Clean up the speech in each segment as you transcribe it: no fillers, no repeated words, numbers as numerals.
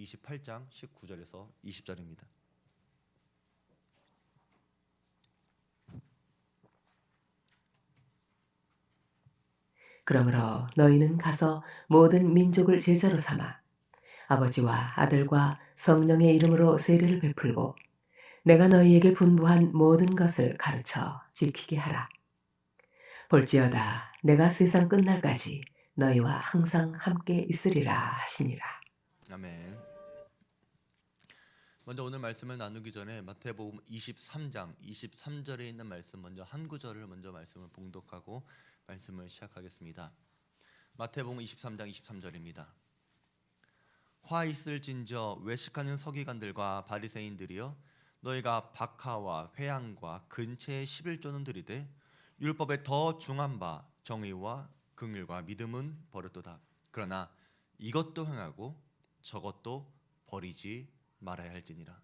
28장 19절에서 20절입니다. 그러므로 너희는 가서 모든 민족을 제자로 삼아 아버지와 아들과 성령의 이름으로 세례를 베풀고 내가 너희에게 분부한 모든 것을 가르쳐 지키게 하라. 볼지어다 내가 세상 끝날까지 너희와 항상 함께 있으리라 하시니라. 아멘. 먼저 오늘 말씀을 나누기 전에 마태복음 23장 23절에 있는 말씀 먼저 한 구절을 먼저 말씀을 봉독하고 말씀을 시작하겠습니다. 마태복음 23장 23절입니다. 화 있을진저 외식하는 서기관들과 바리새인들이여 너희가 박하와 회향과 근체의 11조는 들이되 율법에 더 중한 바 정의와 긍휼과 믿음은 버렸도다. 그러나 이것도 행하고 저것도 버리지 말아야 할지니라.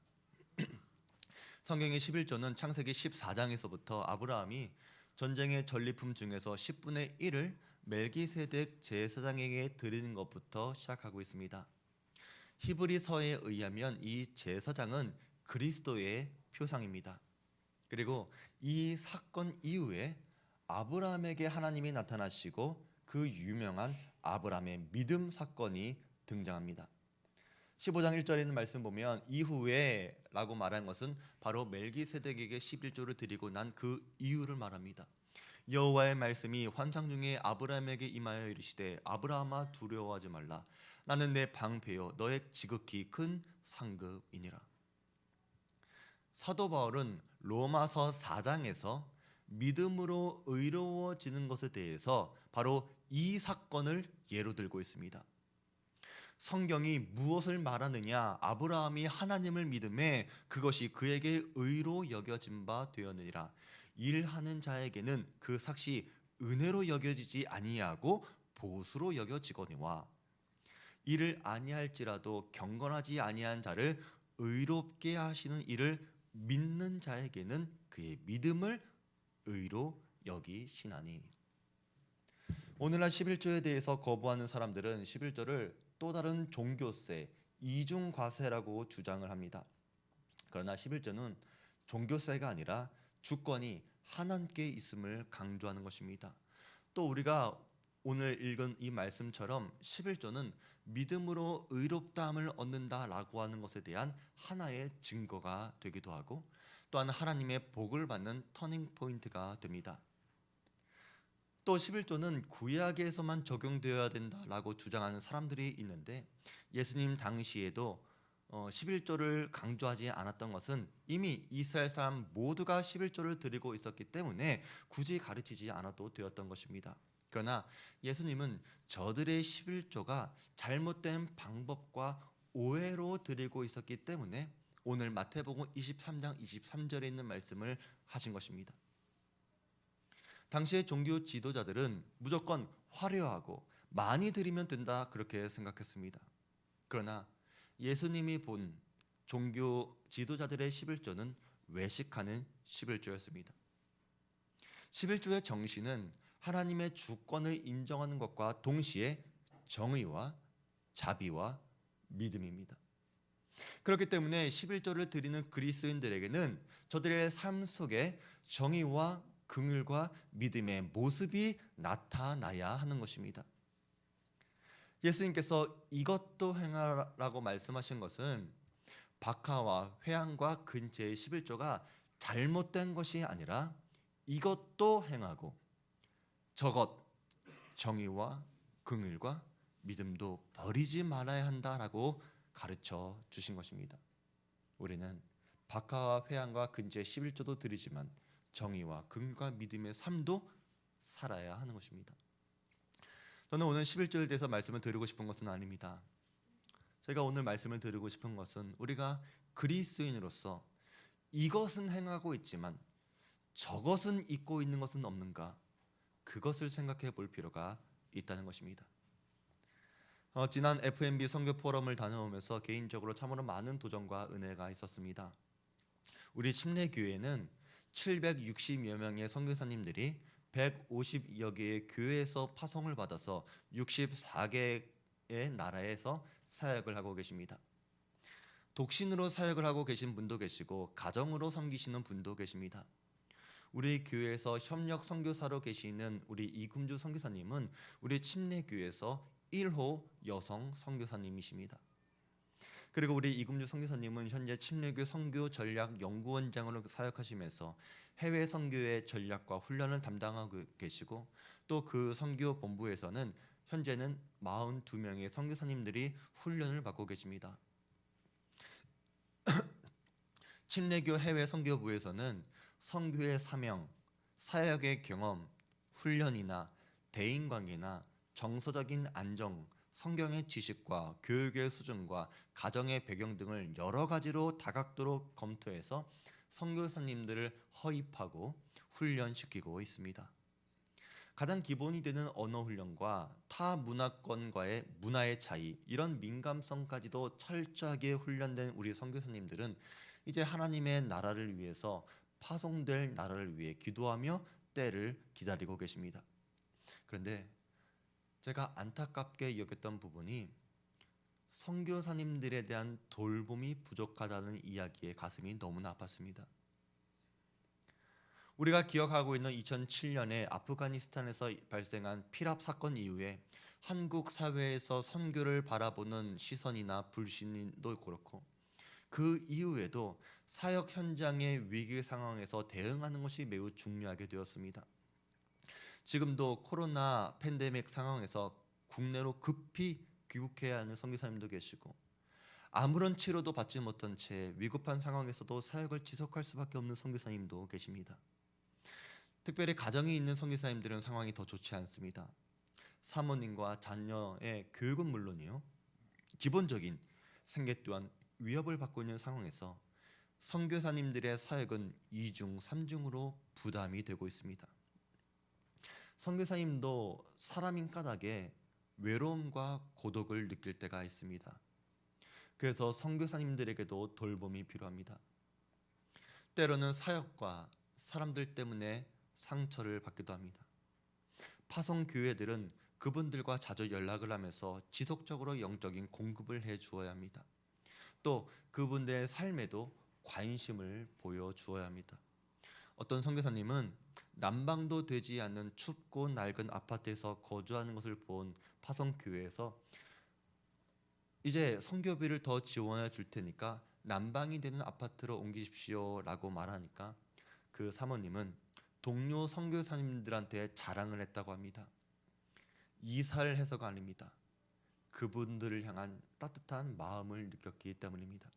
성경의 11조는 창세기 14장에서부터 아브라함이 전쟁의 전리품 중에서 10분의 1을 멜기세덱 제사장에게 드리는 것부터 시작하고 있습니다. 히브리서에 의하면 이 제사장은 그리스도의 표상입니다. 그리고 이 사건 이후에 아브라함에게 하나님이 나타나시고 그 유명한 아브라함의 믿음 사건이 등장합니다. 15장 1절에 있는 말씀 보면 이후에 라고 말한 것은 바로 멜기세덱에게 11조를 드리고 난 그 이유를 말합니다. 여호와의 말씀이 환상 중에 아브라함에게 임하여 이르시되 아브라함아 두려워하지 말라. 나는 내 방패요 너의 지극히 큰 상급이니라. 사도 바울은 로마서 4장에서 믿음으로 의로워지는 것에 대해서 바로 이 사건을 예로 들고 있습니다. 성경이 무엇을 말하느냐? 아브라함이 하나님을 믿음에 그것이 그에게 의로 여겨진 바 되었느니라. 일하는 자에게는 그 삭시 은혜로 여겨지지 아니하고 보수로 여겨지거니와 이를 아니할지라도 경건하지 아니한 자를 의롭게 하시는 이를 믿는 자에게는 그의 믿음을 의로 여기시나니. 오늘날 11조에 대해서 거부하는 사람들은 11조를 또 다른 종교세, 이중과세라고 주장을 합니다. 그러나 11조는 종교세가 아니라 주권이 하나님께 있음을 강조하는 것입니다. 또 우리가 오늘 읽은 이 말씀처럼 11조는 믿음으로 의롭다함을 얻는다라고 하는 것에 대한 하나의 증거가 되기도 하고 또한 하나님의 복을 받는 터닝 포인트가 됩니다. 또 11조는 구약에서만 적용되어야 된다라고 주장하는 사람들이 있는데 예수님 당시에도 11조를 강조하지 않았던 것은 이미 이스라엘 사람 모두가 11조를 드리고 있었기 때문에 굳이 가르치지 않아도 되었던 것입니다. 그러나 예수님은 저들의 11조가 잘못된 방법과 오해로 드리고 있었기 때문에 오늘 마태복음 23장 23절에 있는 말씀을 하신 것입니다. 당시의 종교 지도자들은 무조건 화려하고 많이 드리면 된다 그렇게 생각했습니다. 그러나 예수님이 본 종교 지도자들의 11조는 외식하는 11조였습니다. 11조의 정신은 하나님의 주권을 인정하는 것과 동시에 정의와 자비와 믿음입니다. 그렇기 때문에 11조를 드리는 그리스도인들에게는 저들의 삶 속에 정의와 긍휼과 믿음의 모습이 나타나야 하는 것입니다. 예수님께서 이것도 행하라고 말씀하신 것은 박하와 회향과 근체의 11조가 잘못된 것이 아니라 이것도 행하고 저것 정의와 긍휼과 믿음도 버리지 말아야 한다라고 가르쳐 주신 것입니다. 우리는 박하와 회향과 근체의 11조도 드리지만 정의와 긍휼과 믿음의 삶도 살아야 하는 것입니다. 저는 오늘 11조에 대해서 말씀을 드리고 싶은 것은 아닙니다. 제가 오늘 말씀을 드리고 싶은 것은 우리가 그리스도인으로서 이것은 행하고 있지만 저것은 잊고 있는 것은 없는가, 그것을 생각해 볼 필요가 있다는 것입니다. 지난 FMB 선교 포럼을 다녀오면서 개인적으로 참으로 많은 도전과 은혜가 있었습니다. 우리 침례교회는 760여 명의 선교사님들이 150여 개의 교회에서 파송을 받아서 64개의 나라에서 사역을 하고 계십니다. 독신으로 사역을 하고 계신 분도 계시고 가정으로 섬기시는 분도 계십니다. 우리 교회에서 협력 선교사로 계시는 우리 이금주 선교사님은 우리 침례교회에서 1호 여성 선교사님이십니다. 그리고 우리 이금주 선교사님은 현재 침례교 선교 전략 연구원장으로 사역하시면서 해외 선교의 전략과 훈련을 담당하고 계시고, 또 그 선교 본부에서는 현재는 42명의 선교사님들이 훈련을 받고 계십니다. 침례교 해외 선교부에서는 선교의 사명, 사역의 경험, 훈련이나 대인관계나 정서적인 안정, 성경의 지식과 교육의 수준과 가정의 배경 등을 여러 가지로 다각도로 검토해서 선교사님들을 허입하고 훈련시키고 있습니다. 가장 기본이 되는 언어 훈련과 타 문화권과의 문화의 차이, 이런 민감성까지도 철저하게 훈련된 우리 선교사님들은 이제 하나님의 나라를 위해서, 파송될 나라를 위해 기도하며 때를 기다리고 계십니다. 그런데 제가 안타깝게 여겼던 부분이 선교사님들에 대한 돌봄이 부족하다는 이야기에 가슴이 너무나 아팠습니다. 우리가 기억하고 있는 2007년에 아프가니스탄에서 발생한 피랍 사건 이후에 한국 사회에서 선교를 바라보는 시선이나 불신도 그렇고, 그 이후에도 사역 현장의 위기 상황에서 대응하는 것이 매우 중요하게 되었습니다. 지금도 코로나 팬데믹 상황에서 국내로 급히 귀국해야 하는 선교사님도 계시고, 아무런 치료도 받지 못한 채 위급한 상황에서도 사역을 지속할 수밖에 없는 선교사님도 계십니다. 특별히 가정이 있는 선교사님들은 상황이 더 좋지 않습니다. 사모님과 자녀의 교육은 물론이요, 기본적인 생계 또한 위협을 받고 있는 상황에서 선교사님들의 사역은 2중, 3중으로 부담이 되고 있습니다. 선교사님도 사람인 까닭에 외로움과 고독을 느낄 때가 있습니다. 그래서 선교사님들에게도 돌봄이 필요합니다. 때로는 사역과 사람들 때문에 상처를 받기도 합니다. 파송 교회들은 그분들과 자주 연락을 하면서 지속적으로 영적인 공급을 해 주어야 합니다. 또 그분들의 삶에도 관심을 보여 주어야 합니다. 어떤 선교사님은 난방도 되지 않는 춥고 낡은 아파트에서 거주하는 것을 본 파송 교회에서 이제 선교비를 더 지원해 줄 테니까 난방이 되는 아파트로 옮기십시오라고 말하니까 그 사모님은 동료 선교사님들한테 자랑을 했다고 합니다. 이사를 해서가 아닙니다. 그분들을 향한 따뜻한 마음을 느꼈기 때문입니다.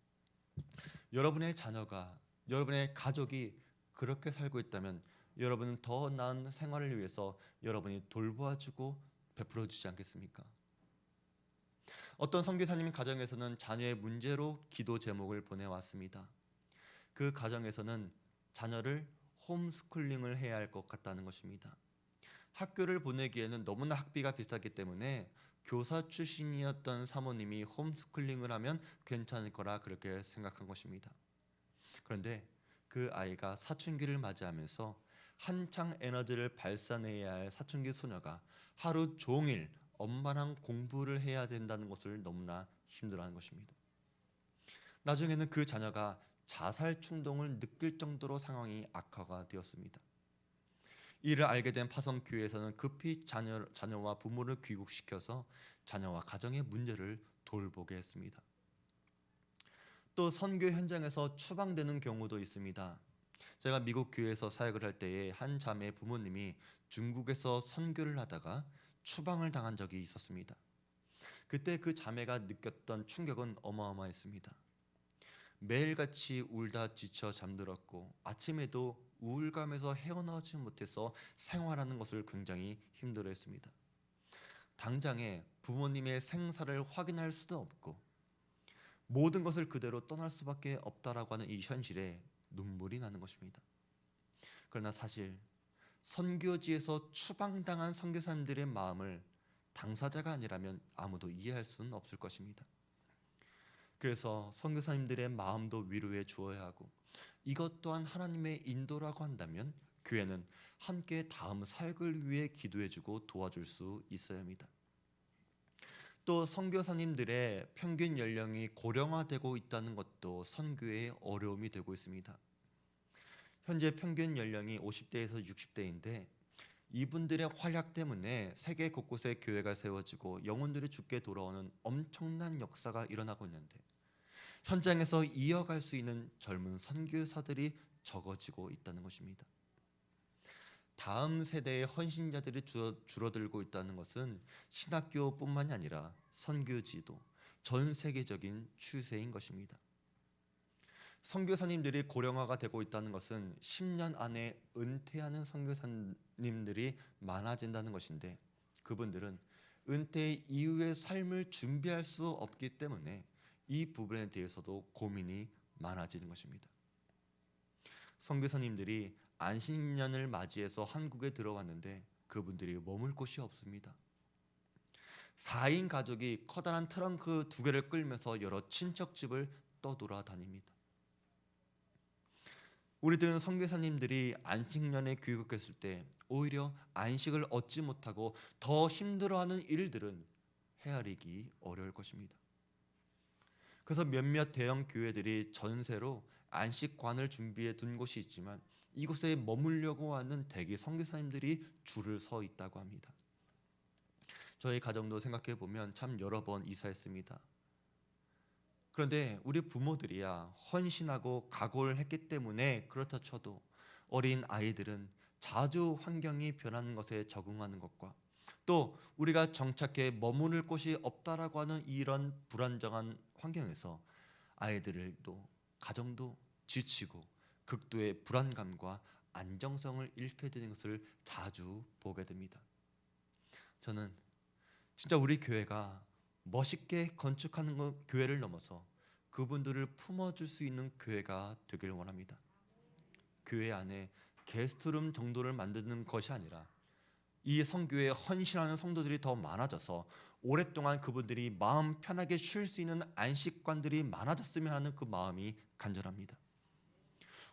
여러분의 자녀가, 여러분의 가족이 그렇게 살고 있다면 여러분은 더 나은 생활을 위해서 여러분이 돌보아주고 베풀어주지 않겠습니까? 어떤 선교사님 가정에서는 자녀의 문제로 기도 제목을 보내왔습니다. 그 가정에서는 자녀를 홈스쿨링을 해야 할 것 같다는 것입니다. 학교를 보내기에는 너무나 학비가 비싸기 때문에 교사 출신이었던 사모님이 홈스쿨링을 하면 괜찮을 거라 그렇게 생각한 것입니다. 그런데 그 아이가 사춘기를 맞이하면서 한창 에너지를 발산해야 할 사춘기 소녀가 하루 종일 엄마랑 공부를 해야 된다는 것을 너무나 힘들어하는 것입니다. 나중에는 그 자녀가 자살 충동을 느낄 정도로 상황이 악화가 되었습니다. 이를 알게 된 파송교회에서는 급히 자녀와 부모를 귀국시켜서 자녀와 가정의 문제를 돌보게 했습니다. 또 선교 현장에서 추방되는 경우도 있습니다. 제가 미국 교회에서 사역을 할 때에 한 자매 부모님이 중국에서 선교를 하다가 추방을 당한 적이 있었습니다. 그때 그 자매가 느꼈던 충격은 어마어마했습니다. 매일같이 울다 지쳐 잠들었고 아침에도 우울감에서 헤어나오지 못해서 생활하는 것을 굉장히 힘들어했습니다. 당장에 부모님의 생사를 확인할 수도 없고 모든 것을 그대로 떠날 수밖에 없다라고 하는 이 현실에 눈물이 나는 것입니다. 그러나 사실 선교지에서 추방당한 선교사님들의 마음을 당사자가 아니라면 아무도 이해할 수는 없을 것입니다. 그래서 선교사님들의 마음도 위로해 주어야 하고, 이것 또한 하나님의 인도라고 한다면 교회는 함께 다음 사역을 위해 기도해주고 도와줄 수 있어야 합니다. 또 선교사님들의 평균 연령이 고령화되고 있다는 것도 선교의 어려움이 되고 있습니다. 현재 평균 연령이 50대에서 60대인데 이분들의 활약 때문에 세계 곳곳에 교회가 세워지고 영혼들이 주께 돌아오는 엄청난 역사가 일어나고 있는데 현장에서 이어갈 수 있는 젊은 선교사들이 적어지고 있다는 것입니다. 다음 세대의 헌신자들이 줄어들고 있다는 것은 신학교뿐만이 아니라 선교지도 전 세계적인 추세인 것입니다. 선교사님들이 고령화가 되고 있다는 것은 10년 안에 은퇴하는 선교사님들이 많아진다는 것인데 그분들은 은퇴 이후의 삶을 준비할 수 없기 때문에 이 부분에 대해서도 고민이 많아지는 것입니다. 선교사님들이 안식년을 맞이해서 한국에 들어왔는데 그분들이 머물 곳이 없습니다. 4인 가족이 커다란 트렁크 2개를 끌면서 여러 친척집을 떠돌아다닙니다. 우리들은 선교사님들이 안식년에 귀국했을 때 오히려 안식을 얻지 못하고 더 힘들어하는 일들은 헤아리기 어려울 것입니다. 그래서 몇몇 대형 교회들이 전세로 안식관을 준비해 둔 곳이 있지만 이곳에 머물려고 하는 대기 선교사님들이 줄을 서 있다고 합니다. 저희 가정도 생각해 보면 참 여러 번 이사했습니다. 그런데 우리 부모들이야 헌신하고 각오를 했기 때문에 그렇다 쳐도 어린 아이들은 자주 환경이 변하는 것에 적응하는 것과 또 우리가 정착해 머무를 곳이 없다라고 하는 이런 불안정한 환경에서 아이들도 가정도 지치고 극도의 불안감과 안정성을 잃게 되는 것을 자주 보게 됩니다. 저는 진짜 우리 교회가 멋있게 건축하는 교회를 넘어서 그분들을 품어줄 수 있는 교회가 되길 원합니다. 교회 안에 게스트룸 정도를 만드는 것이 아니라 이 성교에 헌신하는 성도들이 더 많아져서 오랫동안 그분들이 마음 편하게 쉴 수 있는 안식관들이 많아졌으면 하는 그 마음이 간절합니다.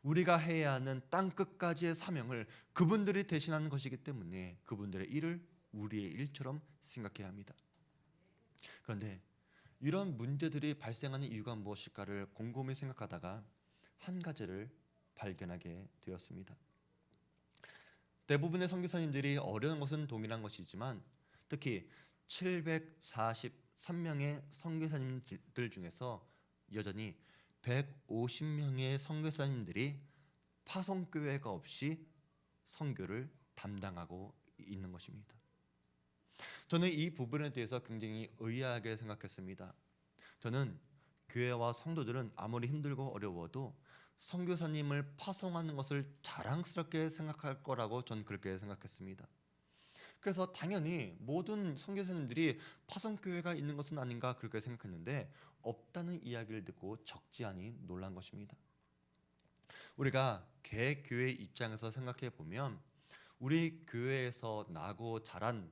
우리가 해야 하는 땅 끝까지의 사명을 그분들이 대신하는 것이기 때문에 그분들의 일을 우리의 일처럼 생각해야 합니다. 그런데 이런 문제들이 발생하는 이유가 무엇일까를 곰곰이 생각하다가 한 가지를 발견하게 되었습니다. 대부분의 선교사님들이 어려운 것은 동일한 것이지만 특히 743명의 선교사님들 중에서 여전히 150명의 선교사님들이 파송교회가 없이 선교를 담당하고 있는 것입니다. 저는 이 부분에 대해서 굉장히 의아하게 생각했습니다. 저는 교회와 성도들은 아무리 힘들고 어려워도 선교사님을 파송하는 것을 자랑스럽게 생각할 거라고 전 그렇게 생각했습니다. 그래서 당연히 모든 선교사님들이 파송교회가 있는 것은 아닌가 그렇게 생각했는데 없다는 이야기를 듣고 적지 않이 놀란 것입니다. 우리가 개교회 입장에서 생각해 보면 우리 교회에서 나고 자란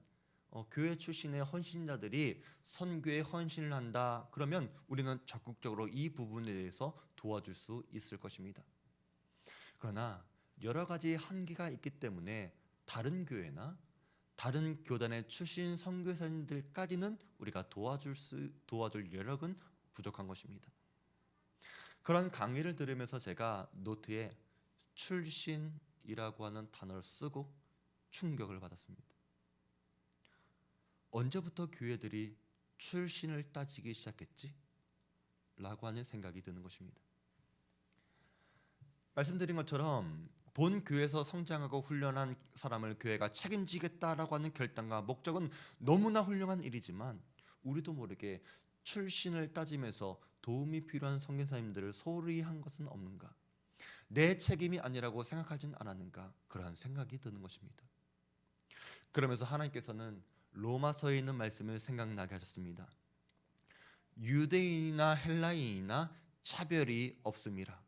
교회 출신의 헌신자들이 선교에 헌신을 한다. 그러면 우리는 적극적으로 이 부분에 대해서 도와줄 수 있을 것입니다. 그러나 여러 가지 한계가 있기 때문에 다른 교회나 다른 교단의 출신 선교사님들까지는 우리가 도와줄 여력은 부족한 것입니다. 그런 강의를 들으면서 제가 노트에 출신이라고 하는 단어를 쓰고 충격을 받았습니다. 언제부터 교회들이 출신을 따지기 시작했지? 라고 하는 생각이 드는 것입니다. 말씀드린 것처럼 본 교회에서 성장하고 훈련한 사람을 교회가 책임지겠다라고 하는 결단과 목적은 너무나 훌륭한 일이지만 우리도 모르게 출신을 따지면서 도움이 필요한 선교사님들을 소홀히 한 것은 없는가? 내 책임이 아니라고 생각하진 않았는가? 그러한 생각이 드는 것입니다. 그러면서 하나님께서는 로마서에 있는 말씀을 생각나게 하셨습니다. 유대인이나 헬라인이나 차별이 없음이라.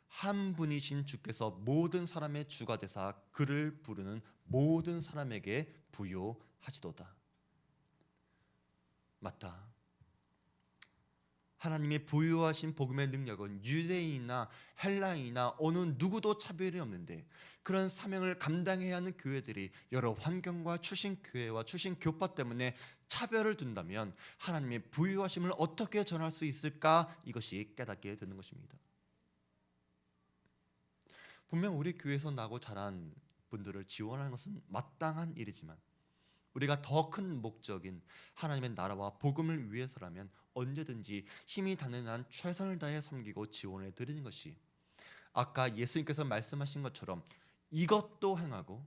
한 분이신 주께서 모든 사람의 주가 되사 그를 부르는 모든 사람에게 부요하시도다. 맞다. 하나님이 부여하신 복음의 능력은 유대인이나 헬라인이나 어느 누구도 차별이 없는데, 그런 사명을 감당해야 하는 교회들이 여러 환경과 출신 교회와 출신 교파 때문에 차별을 둔다면 하나님의 부여하심을 어떻게 전할 수 있을까? 이것이 깨닫게 되는 것입니다. 분명 우리 교회에서 나고 자란 분들을 지원하는 것은 마땅한 일이지만, 우리가 더 큰 목적인 하나님의 나라와 복음을 위해서라면 언제든지 힘이 닿는 한 최선을 다해 섬기고 지원해 드리는 것이, 아까 예수님께서 말씀하신 것처럼 이것도 행하고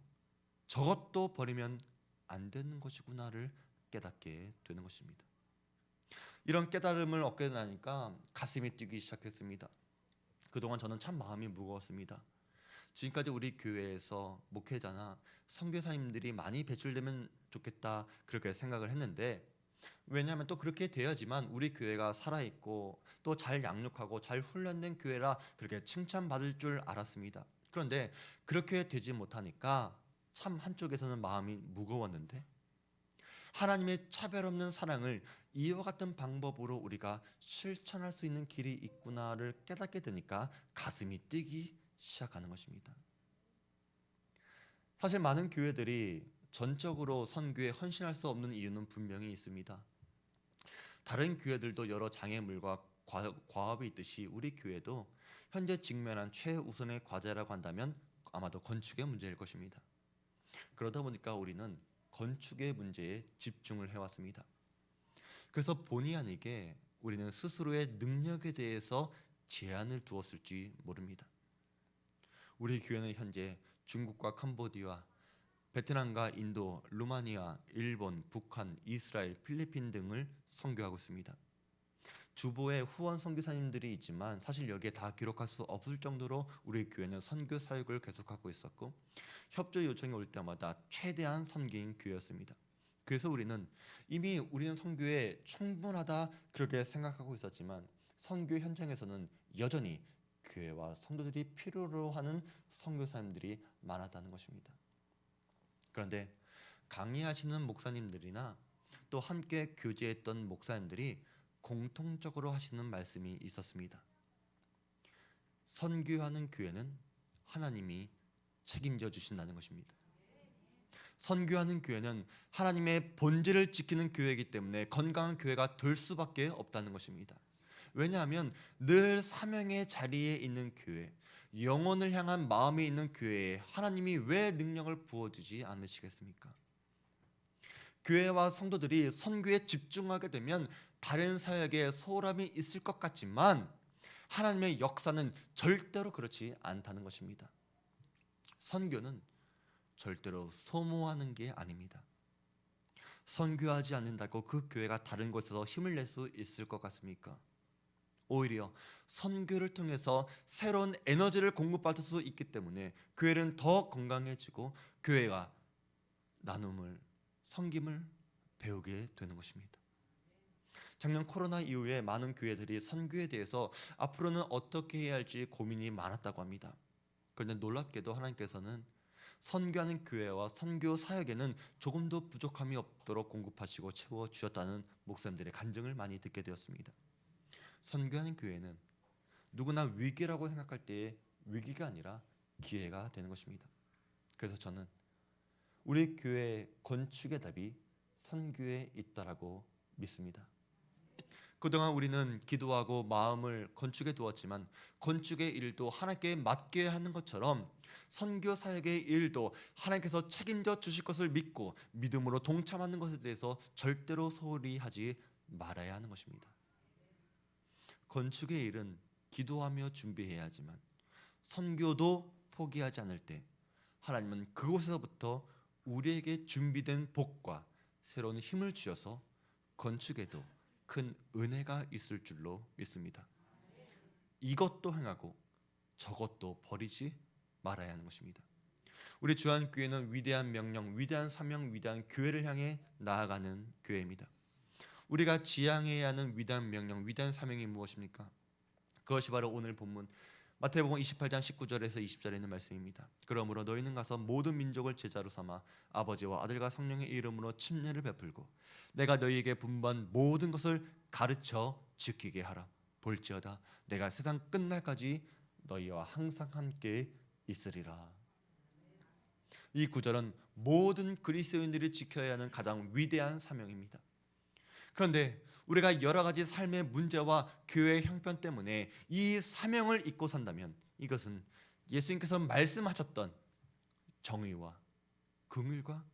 저것도 버리면 안 되는 것이구나를 깨닫게 되는 것입니다. 이런 깨달음을 얻게 되니까 가슴이 뛰기 시작했습니다. 그동안 저는 참 마음이 무거웠습니다. 지금까지 우리 교회에서 목회자나 선교사님들이 많이 배출되면 좋겠다, 그렇게 생각을 했는데, 왜냐하면 또 그렇게 되어야지만 우리 교회가 살아있고 또 잘 양육하고 잘 훈련된 교회라 그렇게 칭찬받을 줄 알았습니다. 그런데 그렇게 되지 못하니까 참 한쪽에서는 마음이 무거웠는데, 하나님의 차별 없는 사랑을 이와 같은 방법으로 우리가 실천할 수 있는 길이 있구나를 깨닫게 되니까 가슴이 뛰기 시작하는 것입니다. 사실 많은 교회들이 전적으로 선교에 헌신할 수 없는 이유는 분명히 있습니다. 다른 교회들도 여러 장애물과 과업이 있듯이 우리 교회도 현재 직면한 최우선의 과제라고 한다면 아마도 건축의 문제일 것입니다. 그러다 보니까 우리는 건축의 문제에 집중을 해왔습니다. 그래서 본의 아니게 우리는 스스로의 능력에 대해서 제한을 두었을지 모릅니다. 우리 교회는 현재 중국과 캄보디아, 베트남과 인도, 루마니아, 일본, 북한, 이스라엘, 필리핀 등을 선교하고 있습니다. 주보에 후원 선교사님들이 있지만 사실 여기에 다 기록할 수 없을 정도로 우리 교회는 선교 사역을 계속하고 있었고, 협조 요청이 올 때마다 최대한 섬긴 교회였습니다. 그래서 우리는 이미 우리는 선교에 충분하다 그렇게 생각하고 있었지만, 선교 현장에서는 여전히 교회와 성도들이 필요로 하는 선교사님들이 많았다는 것입니다. 그런데 강의하시는 목사님들이나 또 함께 교제했던 목사님들이 공통적으로 하시는 말씀이 있었습니다. 선교하는 교회는 하나님이 책임져 주신다는 것입니다. 선교하는 교회는 하나님의 본질을 지키는 교회이기 때문에 건강한 교회가 될 수밖에 없다는 것입니다. 왜냐하면 늘 사명의 자리에 있는 교회, 영혼을 향한 마음이 있는 교회에 하나님이 왜 능력을 부어주지 않으시겠습니까? 교회와 성도들이 선교에 집중하게 되면 다른 사역에 소홀함이 있을 것 같지만 하나님의 역사는 절대로 그렇지 않다는 것입니다. 선교는 절대로 소모하는 게 아닙니다. 선교하지 않는다고 그 교회가 다른 곳에서 힘을 낼 수 있을 것 같습니까? 오히려 선교를 통해서 새로운 에너지를 공급받을 수 있기 때문에 교회는 더 건강해지고 교회가 나눔을, 섬김을 배우게 되는 것입니다. 작년 코로나 이후에 많은 교회들이 선교에 대해서 앞으로는 어떻게 해야 할지 고민이 많았다고 합니다. 그런데 놀랍게도 하나님께서는 선교하는 교회와 선교 사역에는 조금도 부족함이 없도록 공급하시고 채워주셨다는 목사님들의 간증을 많이 듣게 되었습니다. 선교하는 교회는 누구나 위기라고 생각할 때의 위기가 아니라 기회가 되는 것입니다. 그래서 저는 우리 교회 건축의 답이 선교에 있다라고 믿습니다. 그동안 우리는 기도하고 마음을 건축에 두었지만 건축의 일도 하나님께 맡겨야 하는 것처럼 선교 사역의 일도 하나님께서 책임져 주실 것을 믿고 믿음으로 동참하는 것에 대해서 절대로 소홀히 하지 말아야 하는 것입니다. 건축의 일은 기도하며 준비해야 하지만 선교도 포기하지 않을 때 하나님은 그곳에서부터 우리에게 준비된 복과 새로운 힘을 주셔서 건축에도 큰 은혜가 있을 줄로 믿습니다. 이것도 행하고 저것도 버리지 말아야 하는 것입니다. 우리 주한교회는 위대한 명령, 위대한 사명, 위대한 교회를 향해 나아가는 교회입니다. 우리가 지향해야 하는 위대한 명령, 위대한 사명이 무엇입니까? 그것이 바로 오늘 본문 마태복음 28장 19절에서 20절에 있는 말씀입니다. 그러므로 너희는 가서 모든 민족을 제자로 삼아 아버지와 아들과 성령의 이름으로 침례를 베풀고 내가 너희에게 분부한 모든 것을 가르쳐 지키게 하라. 볼지어다 내가 세상 끝날까지 너희와 항상 함께 있으리라. 이 구절은 모든 그리스도인들이 지켜야 하는 가장 위대한 사명입니다. 그런데 우리가 여러 가지 삶의 문제와 교회의 형편 때문에 이 사명을 잊고 산다면 이것은 예수님께서 말씀하셨던 정의와 긍휼과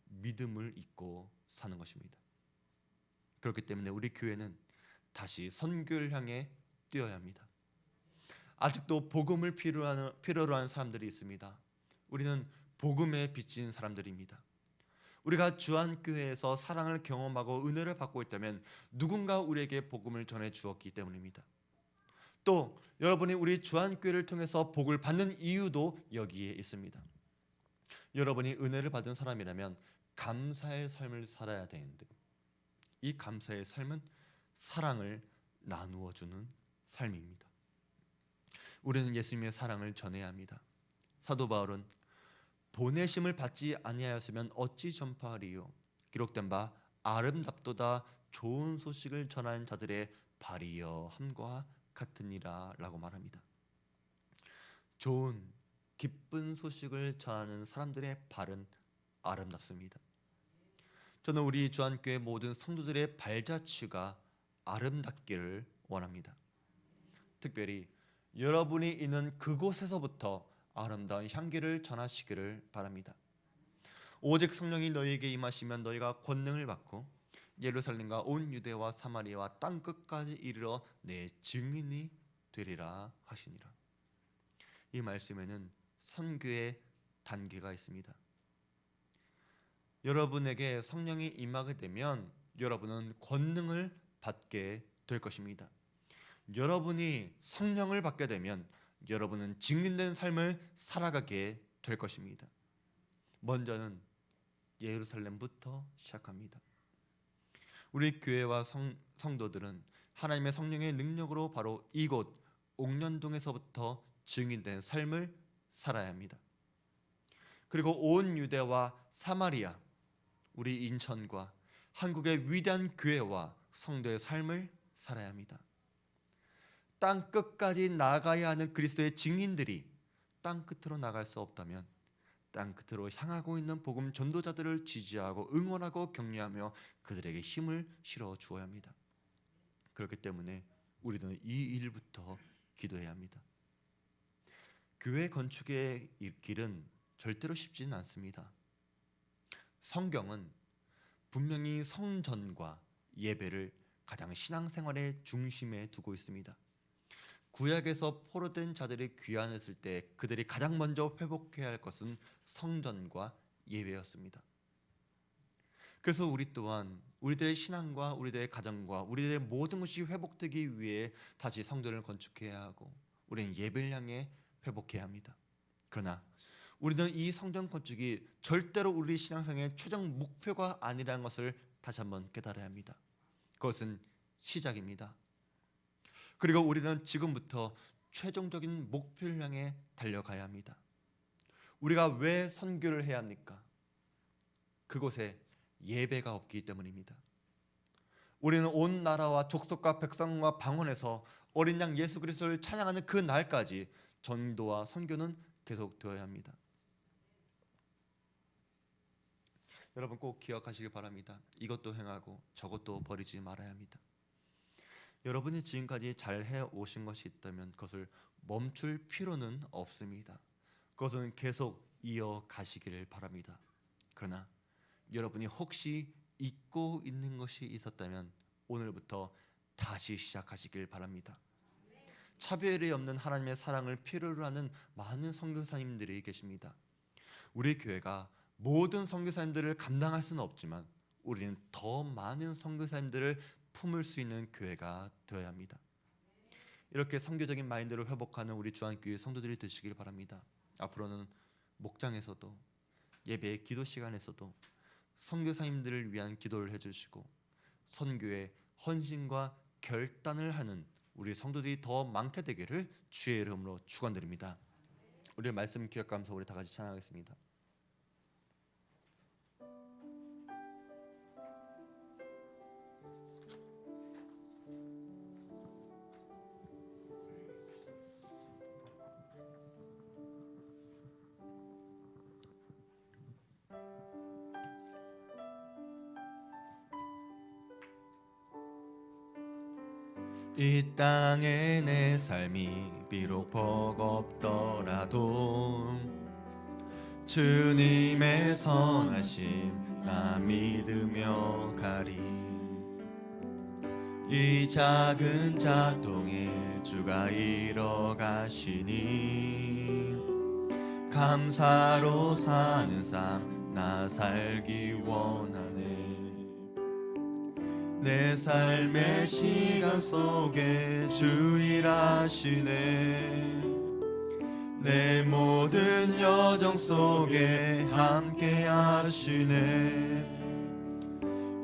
믿음을 잊고 사는 것입니다. 그렇기 때문에 우리 교회는 다시 선교를 향해 뛰어야 합니다. 아직도 복음을 필요로 하는 사람들이 있습니다. 우리는 복음에 비친 사람들입니다. 우리가 주안교회에서 사랑을 경험하고 은혜를 받고 있다면 누군가 우리에게 복음을 전해 주었기 때문입니다. 또 여러분이 우리 주안교회를 통해서 복을 받는 이유도 여기에 있습니다. 여러분이 은혜를 받은 사람이라면 감사의 삶을 살아야 되는데 이 감사의 삶은 사랑을 나누어 주는 삶입니다. 우리는 예수님의 사랑을 전해야 합니다. 사도 바울은 보내심을 받지 아니하였으면 어찌 전파하리요. 기록된 바 아름답도다 좋은 소식을 전하는 자들의 발이여 함과 같으니라 라고 말합니다. 좋은 기쁜 소식을 전하는 사람들의 발은 아름답습니다. 저는 우리 주안교회 모든 성도들의 발자취가 아름답기를 원합니다. 특별히 여러분이 있는 그곳에서부터 아름다운 향기를 전하시기를 바랍니다. 오직 성령이 너희에게 임하시면 너희가 권능을 받고 예루살렘과 온 유대와 사마리아와 땅 끝까지 이르러 내 증인이 되리라 하시니라. 이 말씀에는 선교의 단계가 있습니다. 여러분에게 성령이 임하게 되면 여러분은 권능을 받게 될 것입니다. 여러분이 성령을 받게 되면 여러분은 증인된 삶을 살아가게 될 것입니다. 먼저는 예루살렘부터 시작합니다. 우리 교회와 성도들은 하나님의 성령의 능력으로 바로 이곳 옥년동에서부터 증인된 삶을 살아야 합니다. 그리고 온 유대와 사마리아, 우리 인천과 한국의 위대한 교회와 성도의 삶을 살아야 합니다. 땅 끝까지 나가야 하는 그리스도의 증인들이 땅 끝으로 나갈 수 없다면 땅 끝으로 향하고 있는 복음 전도자들을 지지하고 응원하고 격려하며 그들에게 힘을 실어 주어야 합니다. 그렇기 때문에 우리는 이 일부터 기도해야 합니다. 교회 건축의 길은 절대로 쉽지는 않습니다. 성경은 분명히 성전과 예배를 가장 신앙생활의 중심에 두고 있습니다. 구약에서 포로된 자들이 귀환했을 때 그들이 가장 먼저 회복해야 할 것은 성전과 예배였습니다. 그래서 우리 또한 우리들의 신앙과 우리들의 가정과 우리들의 모든 것이 회복되기 위해 다시 성전을 건축해야 하고 우리는 예배를 향해 회복해야 합니다. 그러나 우리는 이 성전 건축이 절대로 우리 신앙생의 최종 목표가 아니라는 것을 다시 한번 깨달아야 합니다. 그것은 시작입니다. 그리고 우리는 지금부터 최종적인 목표를 향해 달려가야 합니다. 우리가 왜 선교를 해야 합니까? 그곳에 예배가 없기 때문입니다. 우리는 온 나라와 족속과 백성과 방언에서 어린 양 예수 그리스도를 찬양하는 그 날까지 전도와 선교는 계속되어야 합니다. 여러분 꼭 기억하시길 바랍니다. 이것도 행하고 저것도 버리지 말아야 합니다. 여러분이 지금까지 잘 해오신 것이 있다면 그것을 멈출 필요는 없습니다. 그것은 계속 이어가시기를 바랍니다. 그러나 여러분이 혹시 잊고 있는 것이 있었다면 오늘부터 다시 시작하시길 바랍니다. 차별이 없는 하나님의 사랑을 필요로 하는 많은 선교사님들이 계십니다. 우리 교회가 모든 선교사님들을 감당할 수는 없지만 우리는 더 많은 선교사님들을 품을 수 있는 교회가 되어야 합니다. 이렇게 선교적인 마인드를 회복하는 우리 주안교회 성도들이 되시길 바랍니다. 앞으로는 목장에서도 예배의 기도 시간에서도 선교사님들을 위한 기도를 해주시고 선교에 헌신과 결단을 하는 우리 성도들이 더 많게 되기를 주의 이름으로 축원드립니다. 우리의 말씀 기억하면서 우리 다 같이 찬양하겠습니다. 이 땅의 내 삶이 비록 버겁더라도 주님의 선하심 나 믿으며 가리. 이 작은 작동에 주가 이뤄가시니 감사로 사는 삶 나 살기 원하네. 내 삶의 시간 속에 주 일하시네. 내 모든 여정 속에 함께 하시네.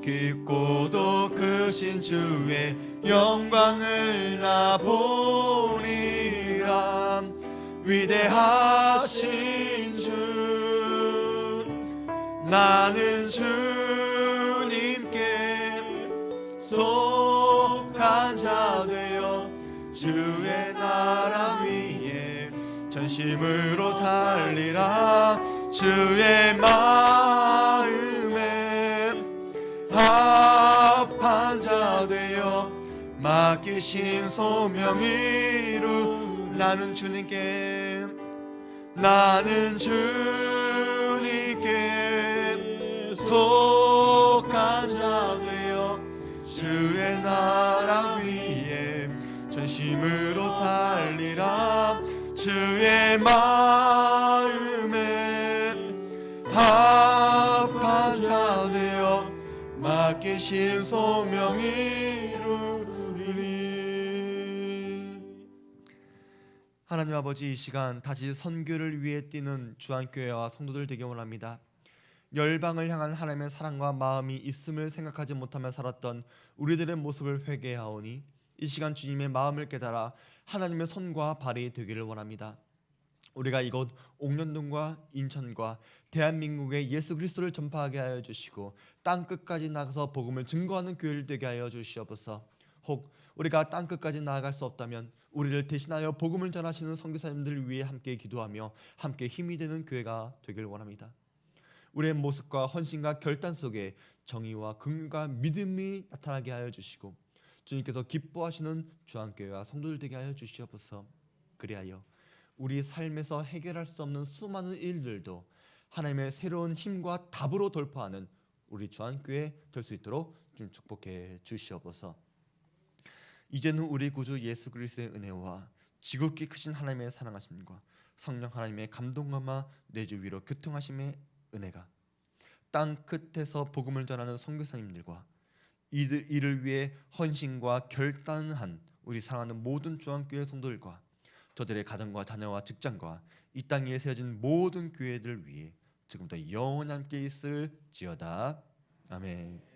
깊고도 크신 주의 영광을 나 보리라. 위대하신 주 나는 주님께 속한 자 되어 주의 나라 위에 전심으로 살리라. 주의 마음에 합한 자 되어 맡기신 소명 이루. 나는 주님께 속한 자 되어 주의 나라 위에 전심으로 살리라. 주의 마음에 합한 자 되어 맡기신 소명 이루리니. 하나님 아버지, 이 시간 다시 선교를 위해 뛰는 주안교회와 성도들 되기 원합니다. 열방을 향한 하나님의 사랑과 마음이 있음을 생각하지 못하며 살았던 우리들의 모습을 회개하오니 이 시간 주님의 마음을 깨달아 하나님의 손과 발이 되기를 원합니다. 우리가 이곳 옥년동과 인천과 대한민국에 예수 그리스도를 전파하게 하여 주시고 땅끝까지 나가서 복음을 증거하는 교회를 되게 하여 주시옵소서. 혹 우리가 땅끝까지 나아갈 수 없다면 우리를 대신하여 복음을 전하시는 선교사님들을 위해 함께 기도하며 함께 힘이 되는 교회가 되길 원합니다. 우리의 모습과 헌신과 결단 속에 정의와 긍휼과 믿음이 나타나게 하여 주시고 주님께서 기뻐하시는 주안교회와 성도들 되게 하여 주시옵소서. 그리하여 우리 삶에서 해결할 수 없는 수많은 일들도 하나님의 새로운 힘과 답으로 돌파하는 우리 주안교회 될 수 있도록 좀 축복해 주시옵소서. 이제는 우리 구주 예수 그리스도의 은혜와 지극히 크신 하나님의 사랑하심과 성령 하나님의 감동감화 내주 위로 교통하심의 은혜가 땅 끝에서 복음을 전하는 선교사님들과 이를 위해 헌신과 결단한 우리 사랑하는 모든 주안교회 성도들과 저들의 가정과 자녀와 직장과 이 땅 위에 세워진 모든 교회들을 위해 지금부터 영원히 함께 있을지어다. 아멘.